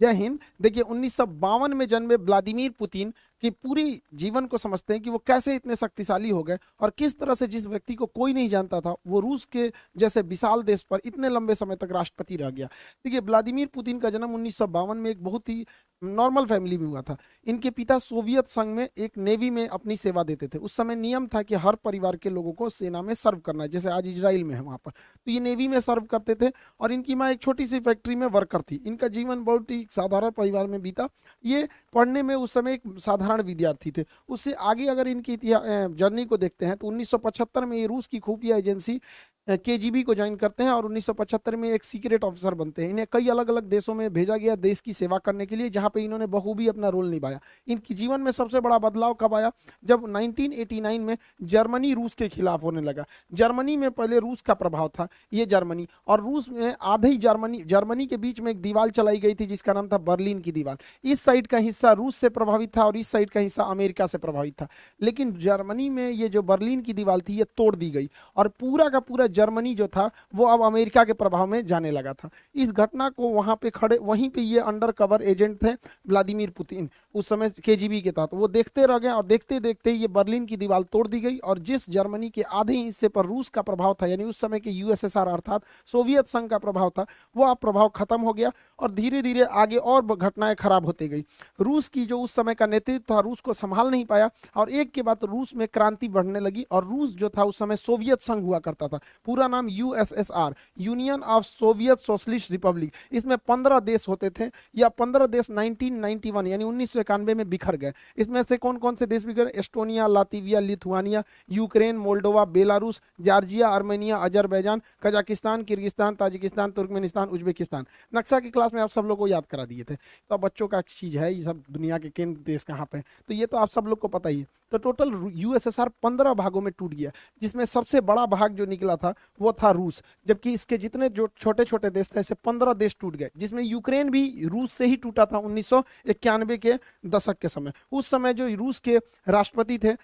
जय हिंद। देखिए 1952 में जन्मे व्लादिमीर पुतिन की पूरी जीवन को समझते हैं कि वो कैसे इतने शक्तिशाली हो गए और किस तरह से जिस व्यक्ति को कोई नहीं जानता था वो रूस के जैसे विशाल देश पर इतने लंबे समय तक राष्ट्रपति रह गया। देखिए व्लादिमीर पुतिन का जन्म 1952 में एक बहुत ही नॉर्मल फैमिली में हुआ था। इनके पिता सोवियत संघ में एक नेवी में अपनी सेवा देते थे। उस समय नियम था कि हर परिवार के लोगों को सेना में सर्व करना है, जैसे आज इजराइल में है वहां पर, तो ये नेवी में सर्व करते थे। और इनकी माँ एक छोटी सी फैक्ट्री में वर्कर थी। इनका जीवन बहुत ही साधारण परिवार में बीता। ये पढ़ने में उस समय एक साधारण विद्यार्थी थे। उससे आगे अगर इनकी जर्नी को देखते हैं तो 1975 में ये रूस की खुफिया एजेंसी केजीबी को ज्वाइन करते हैं और 1975 में एक सीक्रेट ऑफिसर बनते हैं। इन्हें कई अलग अलग देशों में भेजा गया देश की सेवा करने के लिए, जहां पे इन्होंने बखूबी अपना रोल निभाया। इनकी जीवन में सबसे बड़ा बदलाव कब आया? जब 1989 में जर्मनी रूस के खिलाफ होने लगा। जर्मनी में पहले रूस का प्रभाव था, ये जर्मनी और रूस में आधे ही जर्मनी के बीच में एक दीवार चलाई गई थी जिसका नाम था बर्लिन की दीवार। इस साइड का हिस्सा रूस से प्रभावित था और इस साइड का हिस्सा अमेरिका से प्रभावित था। लेकिन जर्मनी में ये जो बर्लिन की दीवार थी ये तोड़ दी गई और पूरा का पूरा जर्मनी जो था वो अब अमेरिका के प्रभाव में जाने लगा था। इस घटना को वहां पे खड़े, वहीं पे ये अंडर कवर एजेंट थे व्लादिमीर पुतिन, उस समय केजीबी के तहत, वो देखते रह गए और देखते देखते ये बर्लिन की दीवार तोड़ दी गई और जिस जर्मनी के आधे हिस्से पर रूस का प्रभाव था, यानी उस समय के यूएसएसआर अर्थात सोवियत संघ का प्रभाव था, वो अब प्रभाव खत्म हो गया और धीरे धीरे आगे और घटनाएं खराब होती गई। रूस की जो उस समय का नेतृत्व था रूस को संभाल नहीं पाया और एक के बाद रूस में क्रांति बढ़ने लगी। और रूस जो था उस समय सोवियत संघ हुआ करता था, पूरा नाम USSR, union of Soviet socialist Republic. इसमें 15 देश होते थे या 15 देश 1991 यानी 1991 में बिखर गए। इसमें से कौन कौन से देश बिखर? Estonia, Latvia, Lithuania, Ukraine, Moldova, Belarus, Georgia, Armenia, Azerbaijan, Kazakhstan, Kyrgyzstan, Tajikistan, Turkmenistan, Uzbekistan. नक्शा की क्लास में आप सब लोग को याद करा दिए थे। तो अब बच्चों का चीज है ये सब, दुनिया के किन देश कहाँ पे, तो ये तो आप सब लोग को पता ही है। तो टोटल यूएसएसआर 15 भागों में टूट गया, जिसमें सबसे बड़ा भाग जो निकला था वो था रूस, जबकि इसके जितने जो छोटे छोटे देश थे ऐसे 15 देश टूट गए, जिसमें यूक्रेन भी रूस से ही टूटा था 1991 के दशक के समय। उस समय जो रूस के राष्ट्रपति थे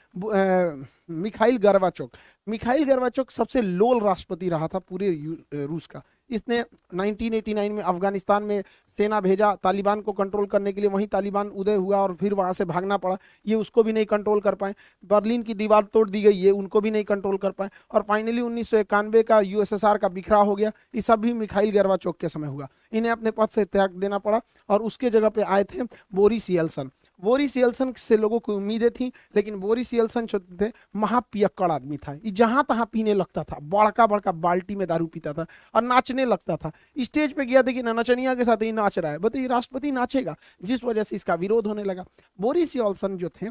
मिखाइल गर्बाचोक सबसे लोल राष्ट्रपति रहा था पूरे रूस का। इसने 1989 में अफगानिस्तान में सेना भेजा तालिबान को कंट्रोल करने के लिए, वहीं तालिबान उदय हुआ और फिर वहां से भागना पड़ा, ये उसको भी नहीं कंट्रोल कर पाए। बर्लिन की दीवार तोड़ दी गई, ये उनको भी नहीं कंट्रोल कर पाए। और फाइनली 1991 का यूएसएसआर का बिखराव हो गया। ये सब भी मिखाइल गर्बाचोक के समय हुआ। इन्हें अपने पद से त्याग देना पड़ा और उसके जगह पे आए थे बोरिस येल्सन। बोरिस येल्सन से लोगों को उम्मीदें थी, लेकिन बोरिस येल्सन जो थे महापियक्कड़ आदमी था। ये जहां तहां पीने लगता था, बड़का बड़का बाल्टी में दारू पीता था और नाचने लगता था। स्टेज पे गया, देखिए नचनिया के साथ ही नाच रहा है, बताइए राष्ट्रपति नाचेगा? जिस वजह से इसका विरोध होने लगा। बोरिस येल्सन जो थे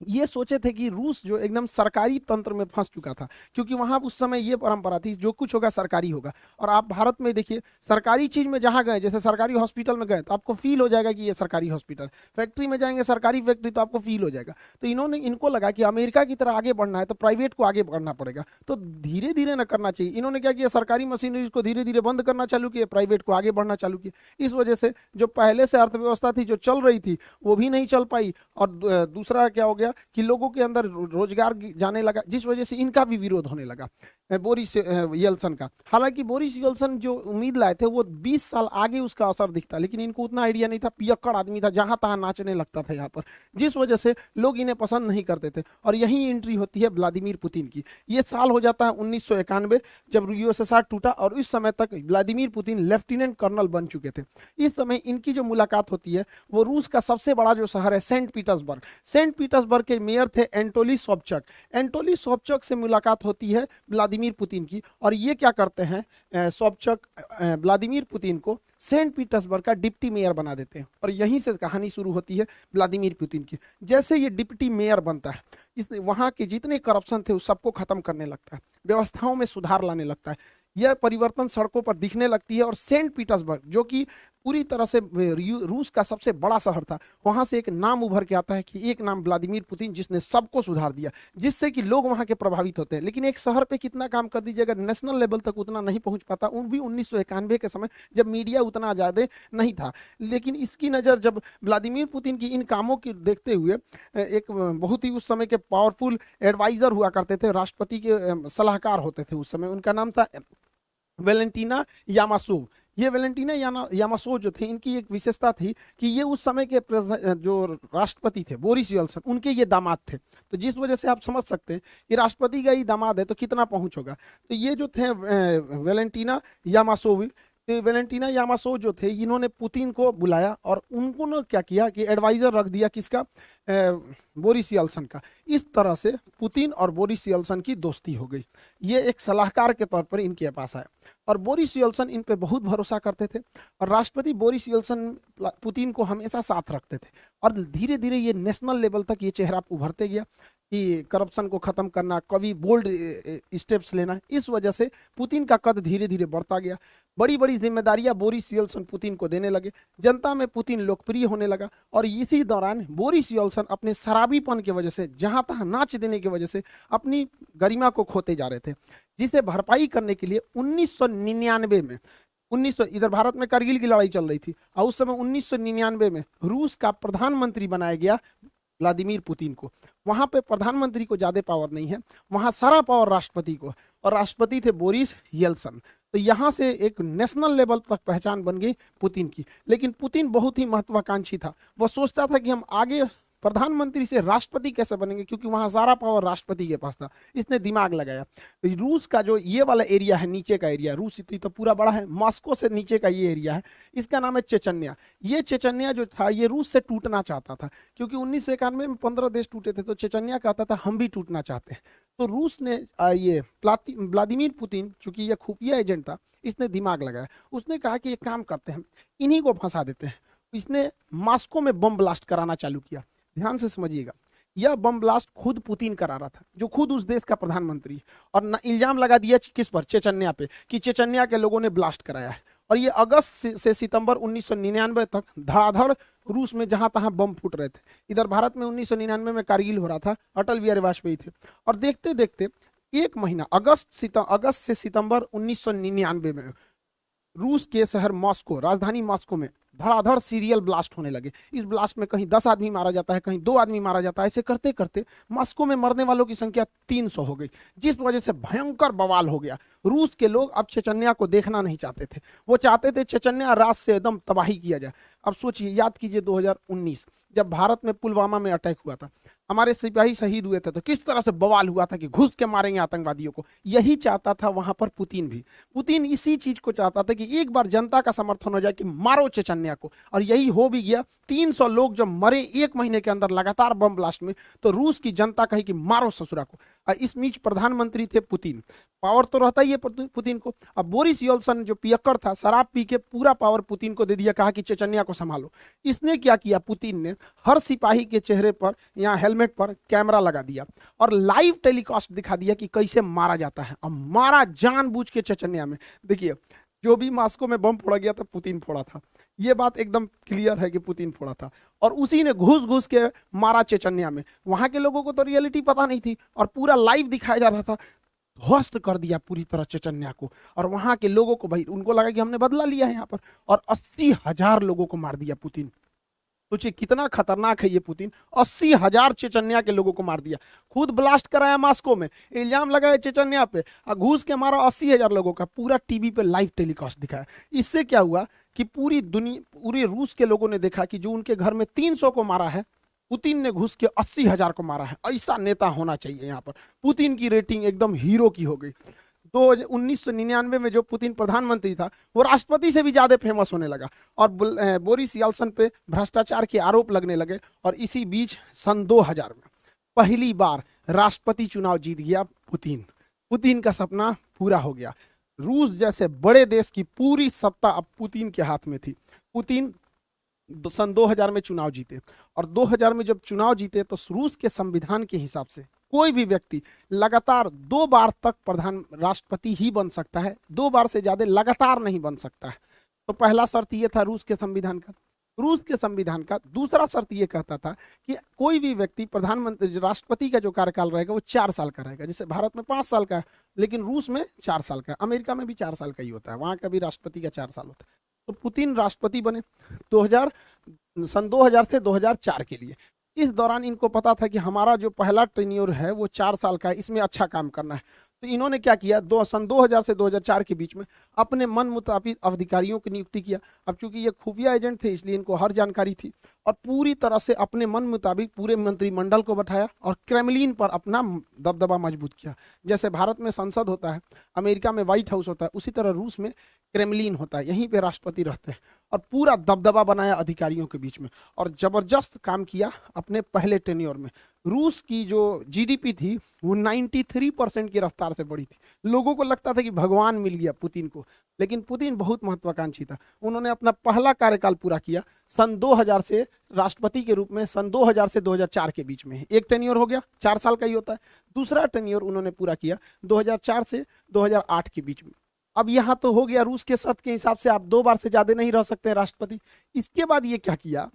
ये सोचे थे कि रूस जो एकदम सरकारी तंत्र में फंस चुका था, क्योंकि वहां उस समय ये परंपरा थी जो कुछ होगा सरकारी होगा। और आप भारत में देखिए सरकारी चीज में जहां गए, जैसे सरकारी हॉस्पिटल में गए तो आपको फील हो जाएगा कि ये सरकारी हॉस्पिटल, फैक्ट्री में जाएंगे सरकारी फैक्ट्री तो आपको फील हो जाएगा। तो इनको लगा कि अमेरिका की तरह आगे बढ़ना है तो प्राइवेट को आगे बढ़ना पड़ेगा, तो धीरे धीरे न करना चाहिए। इन्होंने क्या किया, सरकारी मशीनरी को धीरे धीरे बंद करना चालू किया, प्राइवेट को आगे बढ़ना चालू किया। इस वजह से जो पहले से अर्थव्यवस्था थी जो चल रही थी वो भी नहीं चल पाई और दूसरा क्या हो गया कि लोगों के अंदर रोजगार जाने लगा, जिस वजह से इनका भी विरोध होने लगा बोरिस येल्सन का। हालांकि बोरिस येल्सन जो उम्मीद लाए थे वो 20 साल आगे उसका असर दिखता, लेकिन इनको उतना आइडिया नहीं था। पियक्कड़ आदमी था, जहां तहां नाचने लगता था यहाँ पर, जिस वजह से लोग इन्हें पसंद नहीं करते थे। और यही एंट्री होती है व्लादिमीर पुतिन की। ये साल हो जाता है 1991 जब यूएसएसआर टूटा और इस समय तक व्लादिमीर पुतिन लेफ्टिनेंट कर्नल बन चुके थे। इस समय इनकी जो मुलाकात होती है वो रूस का सबसे बड़ा जो शहर है सेंट पीटर्सबर्ग के मेयर थे एंटोली सोबचक से मुलाकात होती है व्लादिमीर पुतिन की। और ये क्या करते हैं, सोबचक व्लादिमीर पुतिन को सेंट पीटर्सबर्ग का डिप्टी मेयर बना देते हैं। और यहीं से कहानी शुरू होती है व्लादिमीर पुतिन की। जैसे ये डिप्टी मेयर बनता है, इसने वहां के जितने करप्शन थे उस सबको खत्म करने लगता है, व्यवस्थाओं में सुधार लाने लगता है। यह परिवर्तन सड़कों पर दिखने लगती है और सेंट पीटर्सबर्ग जो कि पूरी तरह से रूस का सबसे बड़ा शहर था, वहां से एक नाम उभर के आता है कि एक नाम व्लादिमीर पुतिन, जिसने सबको सुधार दिया, जिससे कि लोग वहां के प्रभावित होते हैं। लेकिन एक शहर पे कितना काम कर दीजिएगा, नेशनल लेवल तक उतना नहीं पहुंच पाता, उन भी 1991 के समय जब मीडिया उतना ज्यादा नहीं था। लेकिन इसकी नजर जब व्लादिमीर पुतिन की इन कामों की देखते हुए एक बहुत ही उस समय के पावरफुल एडवाइजर हुआ करते थे, राष्ट्रपति के सलाहकार होते थे उस समय, उनका नाम था वेलेंटीना यामासोव। ये वैलेंटीना यामासो जो थे, इनकी एक विशेषता थी कि ये उस समय के जो राष्ट्रपति थे बोरिस येल्सन, उनके ये दामाद थे। तो जिस वजह से आप समझ सकते हैं कि राष्ट्रपति का ही दामाद है तो कितना पहुंच होगा। तो ये जो थे वैलेंटीना यामासोवी, तो वैलेंटीना यामासो जो थे, इन्होंने पुतिन को बुलाया और उनको ने क्या किया कि एडवाइजर रख दिया किसका, बोरिस येल्सन का। इस तरह से पुतिन और बोरिस येल्सन की दोस्ती हो गई। ये एक सलाहकार के तौर पर इनके पास आया और बोरिस येल्सन इन पे बहुत भरोसा करते थे और राष्ट्रपति बोरिस येल्सन पुतिन को हमेशा साथ रखते थे। और धीरे धीरे ये नेशनल लेवल तक ये चेहरा उभरते गया कि करप्शन को खत्म करना, कभी बोल्ड स्टेप्स लेना। इस वजह से पुतिन का कद धीरे धीरे बढ़ता गया। बड़ी बड़ी जिम्मेदारियां बोरिस येल्सन पुतिन को देने लगे। जनता में पुतिन लोकप्रिय होने लगा और इसी दौरान बोरिस येल्सन अपने शराबीपन की वजह से, जहां तहां नाच देने की वजह से अपनी गरिमा को खोते जा रहे थे, जिसे भरपाई करने के लिए 1999 में 1900 इधर भारत में कारगिल की लड़ाई चल रही थी और उस समय 1999 में रूस का प्रधानमंत्री बनाया गया व्लादिमीर पुतिन को। वहां पे प्रधानमंत्री को ज्यादा पावर नहीं है, वहां सारा पावर राष्ट्रपति को, और राष्ट्रपति थे बोरिस येल्सन। तो यहां से एक नेशनल लेवल तक पहचान बन गई पुतिन की। लेकिन पुतिन बहुत ही महत्वाकांक्षी था। वह सोचता था कि हम आगे प्रधानमंत्री से राष्ट्रपति कैसे बनेंगे, क्योंकि वहां सारा पावर राष्ट्रपति के पास था। इसने दिमाग लगाया। रूस का जो ये वाला एरिया है, नीचे का एरिया, रूस इतनी तो पूरा बड़ा है, मॉस्को से नीचे का ये एरिया है, इसका नाम है चेचन्या। ये चेचन्या जो था ये रूस से टूटना चाहता था, क्योंकि 1991 में 15 देश टूटे थे, तो चेचन्या कहता था हम भी टूटना चाहते हैं। तो रूस ने ये व्लादिमीर पुतिन, चूंकि ये खुफिया एजेंट था, इसने दिमाग लगाया। उसने कहा कि एक काम करते हैं, इन्हीं को फंसा देते हैं। इसने मॉस्को में बम ब्लास्ट कराना चालू किया। ध्यान से समझिएगा, यह बम ब्लास्ट खुद पुतिन करा रहा था, जो खुद उस देश का प्रधानमंत्री, और इल्जाम लगा दिया किस पर, चेचन्या पे, कि चेचन्या के लोगों ने ब्लास्ट कराया है। और ये अगस्त से सितंबर 1999 तक धड़ाधड़ रूस में जहां तहां बम फूट रहे थे। इधर भारत में 1999 में कारगिल हो रहा था, अटल बिहारी वाजपेयी थे, और देखते देखते एक महीना अगस्त से सितंबर 1999 में रूस के शहर मॉस्को, राजधानी मॉस्को में धड़ाधड़ सीरियल ब्लास्ट होने लगे। इस ब्लास्ट में कहीं 10 आदमी मारा जाता है, कहीं 2 आदमी मारा जाता है। ऐसे करते करते मॉस्को में मरने वालों की संख्या 300 हो गई, जिस वजह से भयंकर बवाल हो गया। रूस के लोग अब चेचन्या को देखना नहीं चाहते थे, वो चाहते थे चेचन्या रात से एकदम तबाही किया जाए। अब सोचिए, याद कीजिए 2019 जब भारत में पुलवामा में अटैक हुआ था, हमारे सिपाही शहीद हुए थे, तो किस तरह से बवाल हुआ था कि घुस के मारेंगे आतंकवादियों को। यही चाहता था वहां पर पुतिन भी। पुतिन इसी चीज को चाहता था कि एक बार जनता का समर्थन हो जाए कि मारो चेचन्या को, और यही हो भी गया। 300 लोग जब मरे 1 महीने के अंदर लगातार बम ब्लास्ट में, तो रूस की जनता कही कि मारो ससुरा को। और इस बीच प्रधानमंत्री थे पुतिन, पावर तो रहता ही है पुतिन को। अब बोरिस येल्सन जो पियक्कड़ था, शराब पी के पूरा पावर पुतिन को दे दिया, कहा कि चेचन्या को संभालो। इसने क्या किया, पुतिन ने हर सिपाही के चेहरे पर या हेलमेट पर कैमरा लगा दिया और लाइव टेलीकास्ट दिखा दिया कि कैसे मारा जाता है। अब मारा जानबूझ के चेचन्या में। देखिए, जो भी मॉस्को में बम फोड़ा गया था, पुतिन फोड़ा था। ये बात एकदम क्लियर है कि पुतिन फोड़ा था, और उसी ने घुस घुस के मारा चेचन्या में। वहां के लोगों को तो रियलिटी पता नहीं थी और पूरा लाइव दिखाया जा रहा था। ध्वस्त कर दिया पूरी तरह चेचन्या को, और वहां के लोगों को, भाई उनको लगा कि हमने बदला लिया है यहाँ पर, और 80,000 लोगों को मार दिया पुतिन। सोचिए कितना खतरनाक है ये पुतिन। 80,000 चेचन्या के लोगों को मार दिया, खुद ब्लास्ट कराया मॉस्को में, इल्जाम लगाया चेचन्या पे, और घूस के मारा 80,000 लोगों का। पूरा टीवी पे लाइव टेलीकास्ट दिखाया। इससे क्या हुआ कि पूरी दुनिया, पूरे रूस के लोगों ने देखा कि जो उनके घर में 300 को मारा है, पुतिन ने घुस के 80,000 को मारा है। ऐसा नेता होना चाहिए यहाँ पर। पुतिन की रेटिंग एकदम हीरो की हो गई। तो 1999 में जो पुतिन प्रधानमंत्री था, वो राष्ट्रपति से भी ज्यादा फेमस होने लगा, और बोरिस येल्सन पे भ्रष्टाचार के आरोप लगने लगे। और इसी बीच सन 2000 में पहली बार राष्ट्रपति चुनाव जीत गया पुतिन। पुतिन का सपना पूरा हो गया। रूस जैसे बड़े देश की पूरी सत्ता अब पुतिन के हाथ में थी। पुतिन सन 2000 में चुनाव जीते, और 2000 में जब चुनाव जीते तो रूस के संविधान के हिसाब से कोई भी व्यक्ति लगातार 2 बार तक प्रधान राष्ट्रपति ही बन सकता है, 2 बार से ज्यादा लगातार नहीं बन सकता है। तो पहला शर्त ये था रूस के संविधान का। रूस के संविधान का दूसरा शर्त ये कहता था कि कोई भी व्यक्ति प्रधानमंत्री, राष्ट्रपति का जो कार्यकाल रहेगा वो 4 साल का रहेगा। जैसे भारत में 5 साल का है, लेकिन रूस में 4 साल का है। अमेरिका में भी 4 साल का ही होता है, वहां का भी राष्ट्रपति का 4 साल होता है। तो पुतिन राष्ट्रपति बने सन 2000 से 2004 के लिए। इस दौरान इनको पता था कि हमारा जो पहला टेन्योर है वो 4 साल का है, इसमें अच्छा काम करना है। तो इन्होंने क्या किया, सन 2000 से 2004 के बीच में अपने मन मुताबिक अधिकारियों की नियुक्ति किया। अब चूंकि ये खुफिया एजेंट थे इसलिए इनको हर जानकारी थी, और पूरी तरह से अपने मन मुताबिक पूरे मंत्रिमंडल को बैठाया और क्रेमलिन पर अपना दबदबा मजबूत किया। जैसे भारत में संसद होता है, अमेरिका में व्हाइट हाउस होता है, उसी तरह रूस में क्रेमलिन होता है, यहीं पे राष्ट्रपति रहते हैं, और पूरा दबदबा बनाया अधिकारियों के बीच में, और जबरदस्त काम किया अपने पहले टेन्योर में। रूस की जो जीडीपी थी वो 93% की रफ्तार से बढ़ी थी। लोगों को लगता था कि भगवान मिल गया पुतिन को, लेकिन पुतिन बहुत महत्वाकांक्षी था। उन्होंने अपना पहला कार्यकाल पूरा किया सन 2000 से राष्ट्रपति के रूप में, सन 2000 से 2004 के बीच में। एक टेन्योर हो गया, 4 साल का ही होता है। दूसरा टेन्योर उन्होंने पूरा किया 2004 से 2008 के बीच में। अब यहाँ तो हो गया रूस के शर्त के हिसाब से आप 2 बार से ज्यादा नहीं रह सकते राष्ट्रपति। इसके बाद ये क्या किया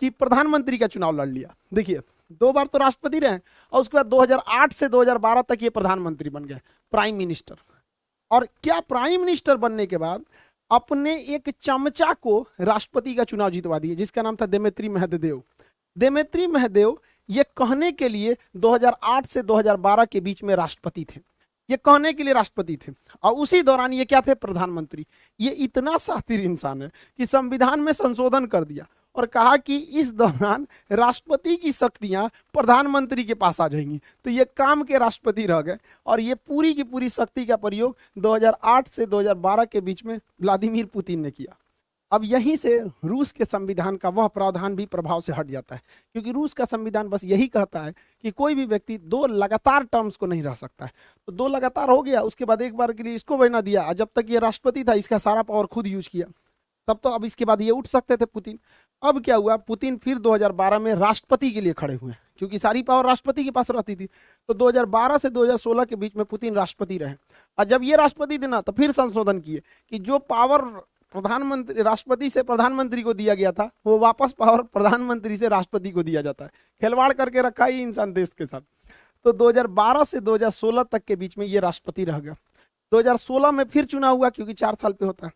कि प्रधानमंत्री का चुनाव लड़ लिया। देखिए 2 बार तो राष्ट्रपति रहे, और उसके बाद 2008 से 2012 तक ये प्रधानमंत्री बन गए, प्राइम मिनिस्टर। और क्या प्राइम मिनिस्टर बनने के बाद अपने एक चमचा को राष्ट्रपति का चुनाव जितवा दिए, जिसका नाम था देमेत्री मेहदेव। देमेत्री मेहदेव ये कहने के लिए 2008 से 2012 के बीच में राष्ट्रपति थे, ये कहने के लिए राष्ट्रपति थे, और उसी दौरान ये क्या थे, प्रधानमंत्री। ये इतना शातिर इंसान है कि संविधान में संशोधन कर दिया और कहा कि इस दौरान राष्ट्रपति की शक्तियां प्रधानमंत्री के पास आ जाएंगी। तो ये काम के राष्ट्रपति रह गए, और ये पूरी की पूरी शक्ति का प्रयोग 2008 से 2012 के बीच में व्लादिमीर पुतिन ने किया। अब यहीं से रूस के संविधान का वह प्रावधान भी प्रभाव से हट जाता है, क्योंकि रूस का संविधान बस यही कहता है कि कोई भी व्यक्ति 2 लगातार टर्म्स को नहीं रह सकता है। तो 2 लगातार हो गया, उसके बाद एक बार के लिए इसको बना दिया, जब तक ये राष्ट्रपति था इसका सारा पावर खुद यूज किया, तब तो अब इसके बाद ये उठ सकते थे पुतिन। अब क्या हुआ, पुतिन फिर 2012 में राष्ट्रपति के लिए खड़े हुए, क्योंकि सारी पावर राष्ट्रपति के पास रहती थी। तो 2012 से 2016 के बीच में पुतिन राष्ट्रपति रहे, और जब ये राष्ट्रपति देना तो फिर संशोधन किए कि जो पावर प्रधानमंत्री राष्ट्रपति से प्रधानमंत्री को दिया गया था वो वापस पावर प्रधानमंत्री से राष्ट्रपति को दिया जाता है। खिलवाड़ करके रखा ही इंसान देश के साथ। तो 2012 से 2016 तक के बीच में ये राष्ट्रपति रह गया। 2016 में फिर चुनाव हुआ, क्योंकि 4 साल पे होता है।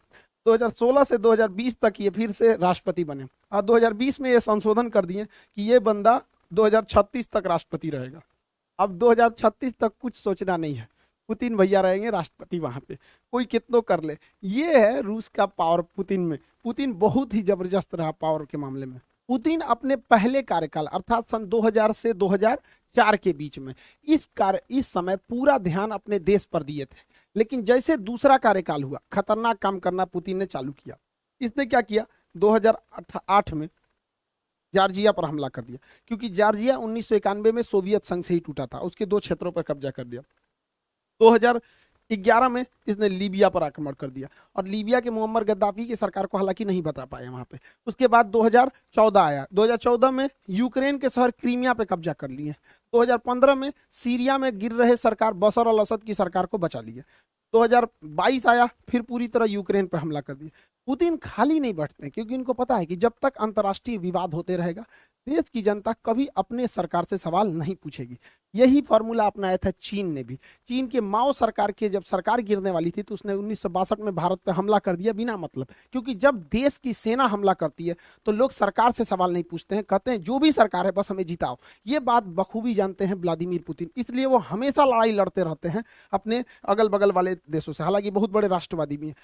2016 से 2020 तक ये फिर से राष्ट्रपति बने, और 2020 में ये संशोधन कर दिए कि ये बंदा 2036 तक राष्ट्रपति रहेगा। अब 2036 तक कुछ सोचना नहीं है, पुतिन भैया रहेंगे राष्ट्रपति वहां पे, कोई कितनों कर ले। ये है रूस का पावर पुतिन में। पुतिन बहुत ही जबरदस्त रहा पावर के मामले में। पुतिन अपने पहले कार्यकाल अर्थात सन 2000 से 2004 के बीच में इस समय पूरा ध्यान अपने देश पर दिए थे, लेकिन जैसे दूसरा कार्यकाल हुआ खतरनाक काम करना पुतिन ने चालू किया। इसने क्या किया, 2008 में जॉर्जिया पर हमला कर दिया, क्योंकि जॉर्जिया 1991 में सोवियत संघ से ही टूटा था, उसके 2 क्षेत्रों पर कब्जा कर दिया। 2011 में इसने लीबिया पर आक्रमण कर दिया, और लीबिया के मुअम्मर गद्दाफी की सरकार को हालांकि नहीं बता पाए वहां पे। उसके बाद 2014 आया, 2014 में यूक्रेन के शहर क्रीमिया पे कब्जा कर लिए। 2015 में सीरिया में गिर रहे सरकार बशर अल असद की सरकार को बचा लिए। 2022 आया, फिर पूरी तरह यूक्रेन पर हमला कर दिया। पुतिन खाली नहीं बैठते, क्योंकि इनको पता है कि जब तक अंतर्राष्ट्रीय विवाद होते रहेगा देश की जनता कभी अपने सरकार से सवाल नहीं पूछेगी। यही फॉर्मूला अपनाया था चीन ने भी। चीन के माओ सरकार के जब सरकार गिरने वाली थी तो उसने 1962 में भारत पर हमला कर दिया बिना मतलब, क्योंकि जब देश की सेना हमला करती है तो लोग सरकार से सवाल नहीं पूछते हैं, कहते हैं जो भी सरकार है बस हमें जिताओ। ये बात बखूबी जानते हैं व्लादिमीर पुतिन, इसलिए वो हमेशा लड़ाई लड़ते रहते हैं अपने अगल बगल वाले देशों से। हालांकि बहुत बड़े राष्ट्रवादी भी हैं।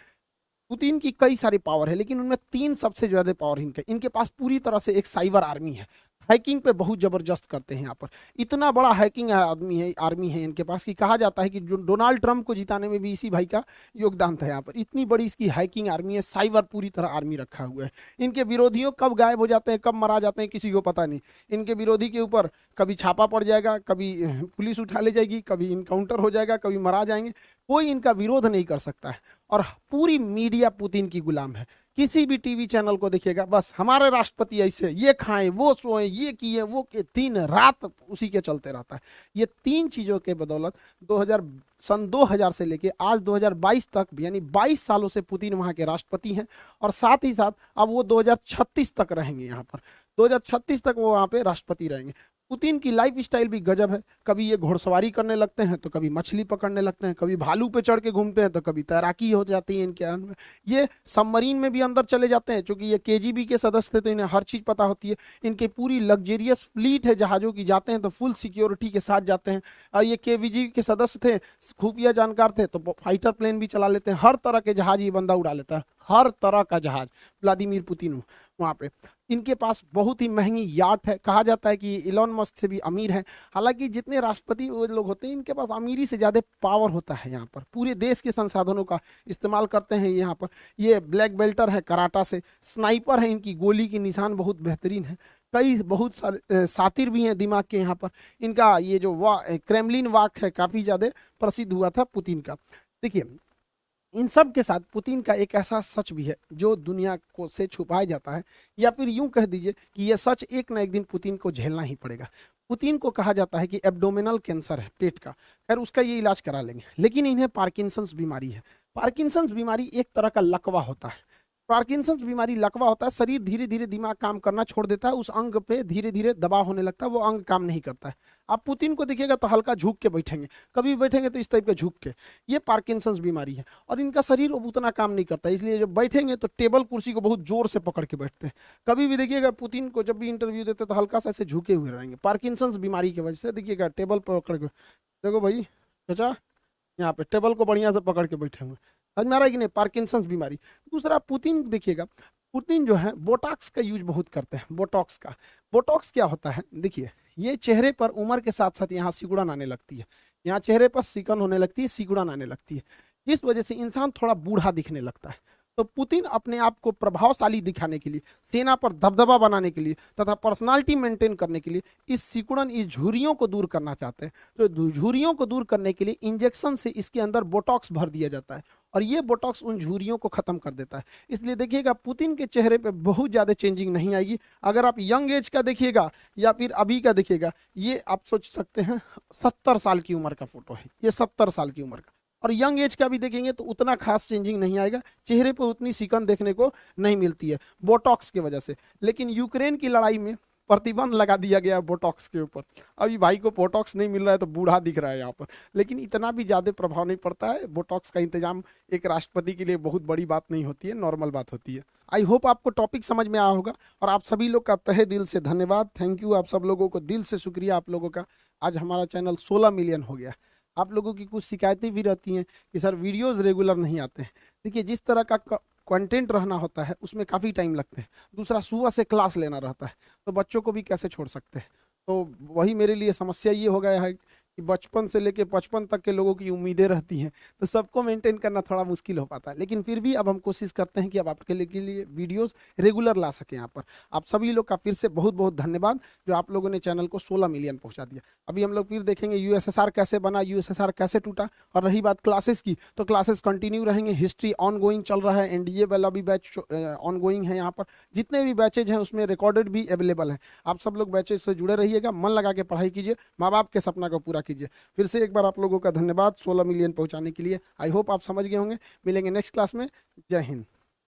पुतिन की कई सारी पावर है, लेकिन उनमें 3 सबसे ज्यादा पावर इनके पास पूरी तरह से एक साइबर आर्मी है। हैकिंग पे बहुत जबरदस्त करते हैं यहाँ पर। इतना बड़ा हैकिंग आर्मी है इनके पास कि कहा जाता है कि जो डोनाल्ड ट्रंप को जिताने में भी इसी भाई का योगदान था यहाँ पर। इतनी बड़ी इसकी हैकिंग आर्मी है, साइबर पूरी तरह आर्मी रखा हुआ है। इनके विरोधियों कब गायब हो जाते हैं, कब मारा जाते हैं, किसी को पता नहीं। इनके विरोधी के ऊपर कभी छापा पड़ जाएगा, कभी पुलिस उठा ले जाएगी, कभी इनकाउंटर हो जाएगा, कभी मारा जाएंगे, कोई इनका विरोध नहीं कर सकता है। और पूरी मीडिया पुतिन की गुलाम है। किसी भी टीवी चैनल को देखिएगा बस हमारे राष्ट्रपति ऐसे, ये खाएं, वो सोएं, ये किए, वो के, दिन रात उसी के चलते रहता है। ये 3 चीजों के बदौलत सन 2000 से लेके आज 2022 तक, यानी 22 सालों से पुतिन वहां के राष्ट्रपति हैं, और साथ ही साथ अब वो 2036 तक रहेंगे यहाँ पर। 2036 तक वो वहां पे राष्ट्रपति रहेंगे। पुतिन की लाइफ स्टाइल भी गजब है। कभी ये घुड़सवारी करने लगते हैं, तो कभी मछली पकड़ने लगते हैं, कभी भालू पे चढ़ के घूमते हैं, तो कभी तैराकी हो जाती है इनके अंदर। ये सबमरीन में भी अंदर चले जाते हैं, क्योंकि ये केजीबी के सदस्य थे तो इन्हें हर चीज़ पता होती है। इनकी पूरी लग्जेरियस फ्लीट है जहाज़ों की, जाते हैं तो फुल सिक्योरिटी के साथ जाते हैं। और ये केवीजी के सदस्य थे, खुफिया जानकार थे, तो फाइटर प्लेन भी चला लेते हैं। हर तरह के जहाज ये बंदा उड़ा लेता है, हर तरह का जहाज व्लादिमीर पुतिन वहाँ पे। इनके पास बहुत ही महंगी याट है, कहा जाता है कि इलॉन मस्क से भी अमीर है। हालांकि जितने राष्ट्रपति वो लोग होते हैं, इनके पास अमीरी से ज़्यादा पावर होता है। यहाँ पर पूरे देश के संसाधनों का इस्तेमाल करते हैं यहाँ पर। ये ब्लैक बेल्टर है कराटा से, स्नाइपर है, इनकी गोली की निशान बहुत बेहतरीन है। कई बहुत सारे सातिर भी हैं दिमाग के यहाँ पर। इनका ये जो क्रेमलिन वाक है, काफ़ी ज़्यादा प्रसिद्ध हुआ था पुतिन का। देखिए, इन सब के साथ पुतिन का एक ऐसा सच भी है जो दुनिया को से छुपाया जाता है, या फिर यूं कह दीजिए कि यह सच एक ना एक दिन पुतिन को झेलना ही पड़ेगा। पुतिन को कहा जाता है कि एब्डोमिनल कैंसर है, पेट का। खैर, उसका ये इलाज करा लेंगे, लेकिन इन्हें पार्किंसंस बीमारी है। पार्किंसंस बीमारी एक तरह का लकवा होता है। पार्किंसंस बीमारी लकवा होता है, शरीर धीरे धीरे दिमाग काम करना छोड़ देता है, उस अंग पे धीरे धीरे दबाव होने लगता है, वो अंग काम नहीं करता है। आप पुतिन को देखिएगा तो हल्का झुक के बैठेंगे, कभी बैठेंगे तो इस टाइप के झुक के। ये पार्किंसंस बीमारी है, और इनका शरीर अब उतना काम नहीं करता, इसलिए जब बैठेंगे तो टेबल कुर्सी को बहुत जोर से पकड़ के बैठते हैं। कभी भी देखिएगा पुतिन को जब भी इंटरव्यू देते तो हल्का सा ऐसे झुके हुए रहेंगे, पार्किंसंस बीमारी की वजह से। देखिएगा टेबल पकड़ के, देखो भाई चाचा, यहाँ पे टेबल को बढ़िया से पकड़ के बैठे हुए। समझ में आ रहा है कि नहीं, पार्किंसंस बीमारी। दूसरा, पुतिन देखिएगा, पुतिन जो है बोटॉक्स का यूज बहुत करते हैं। बोटॉक्स का, बोटॉक्स क्या होता है, देखिए, ये चेहरे पर उम्र के साथ साथ यहाँ सिकुड़न आने लगती है, यहाँ चेहरे पर सिकन होने लगती है, सिकुड़न आने लगती है, जिस वजह से इंसान थोड़ा बूढ़ा दिखने लगता है। तो पुतिन अपने आप को प्रभावशाली दिखाने के लिए, सेना पर दबदबा बनाने के लिए तथा पर्सनालिटी मेंटेन करने के लिए इस सिकुड़न, इस झुर्रियों को दूर करना चाहते हैं। तो झुर्रियों को दूर करने के लिए इंजेक्शन से इसके अंदर बोटॉक्स भर दिया जाता है, और ये बोटॉक्स उन झुर्रियों को खत्म कर देता है। इसलिए देखिएगा पुतिन के चेहरे पे बहुत ज़्यादा चेंजिंग नहीं आएगी। अगर आप यंग एज का देखिएगा या फिर अभी का देखिएगा, ये आप सोच सकते हैं 70 साल की उम्र का फोटो है, ये 70 साल की उम्र का। और यंग एज का भी देखेंगे तो उतना खास चेंजिंग नहीं आएगा, चेहरे पर उतनी सिकन देखने को नहीं मिलती है बोटॉक्स की वजह से। लेकिन यूक्रेन की लड़ाई में प्रतिबंध लगा दिया गया है बोटॉक्स के ऊपर। अभी भाई को बोटॉक्स नहीं मिल रहा है तो बूढ़ा दिख रहा है यहाँ पर, लेकिन इतना भी ज़्यादा प्रभाव नहीं पड़ता है। बोटॉक्स का इंतजाम एक राष्ट्रपति के लिए बहुत बड़ी बात नहीं होती है, नॉर्मल बात होती है। आई होप आपको टॉपिक समझ में आया होगा, और आप सभी लोग का तहे दिल से धन्यवाद, थैंक यू। आप सब लोगों को दिल से शुक्रिया, आप लोगों का। आज हमारा चैनल 16 मिलियन हो गया। आप लोगों की कुछ शिकायतें भी रहती हैं कि सर वीडियोस रेगुलर नहीं आते हैं। देखिए, जिस तरह का कंटेंट रहना होता है उसमें काफ़ी टाइम लगता है। दूसरा, सुबह से क्लास लेना रहता है, तो बच्चों को भी कैसे छोड़ सकते हैं। तो वही मेरे लिए समस्या ये हो गया है कि बचपन से लेके 55 तक के लोगों की उम्मीदें रहती हैं, तो सबको मेंटेन करना थोड़ा मुश्किल हो पाता है। लेकिन फिर भी अब हम कोशिश करते हैं कि अब आपके लिए वीडियोस रेगुलर ला सकें यहाँ पर। आप सभी लोग का फिर से बहुत बहुत धन्यवाद, जो आप लोगों ने चैनल को 16 मिलियन पहुँचा दिया। अभी हम लोग फिर देखेंगे यूएसएसआर कैसे बना, यूएसएसआर कैसे टूटा। और रही बात क्लासेस की, तो क्लासेस कंटिन्यू रहेंगे, हिस्ट्री ऑन गोइंग चल रहा है, एनडीए वाला भी बैच ऑन गोइंग है। यहाँ पर जितने भी बैचेज हैं उसमें रिकॉर्डेड भी अवेलेबल है। आप सब लोग बैचेज से जुड़े रहिएगा, मन लगा के पढ़ाई कीजिए, माँ बाप के सपना को पूरा कीजिए। फिर से एक बार आप लोगों का धन्यवाद 16 मिलियन पहुंचाने के लिए। आई होप आप समझ गए होंगे। मिलेंगे नेक्स्ट क्लास में। जय हिंद।